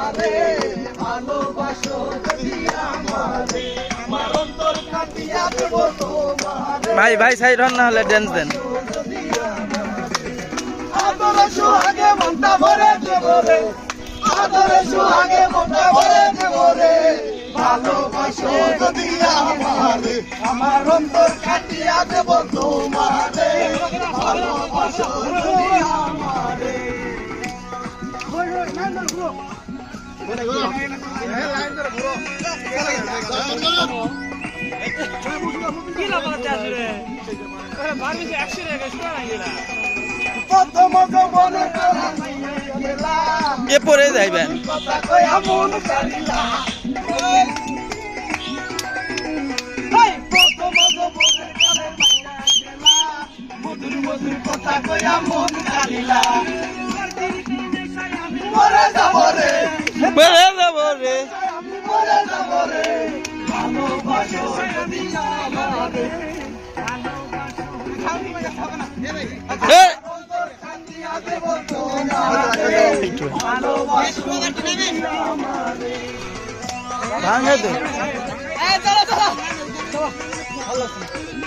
আমারে ভালোবাসো যদি আমারে আমার অন্তর কাটিয়া দেব তোমারে ভাই ভাই সাইড হন না হলে ড্যান্স দেন আদরে সুহাগে মনটা ভরে দেব রে আদরে সুহাগে মনটা ভরে দেব রে ভালোবাসো যদি আমারে আমার অন্তর কাটিয়া দেব তোমারে ভালোবাসো যদি আমারে প্রথম মনে গেলা এ পরে যাইবেন কথা কয়া মন কারিলা প্রথম মনে গেলা মধুর মধুর কথা কয়া মন কারিলা মরে যাব রে পরে যাব রে মরে যাব রে ভালোবাসো যদি আমারে এ অন্তর কাটিয়া দেব তোমারে ভালোবাসো যদি আমারে ভাঙে দে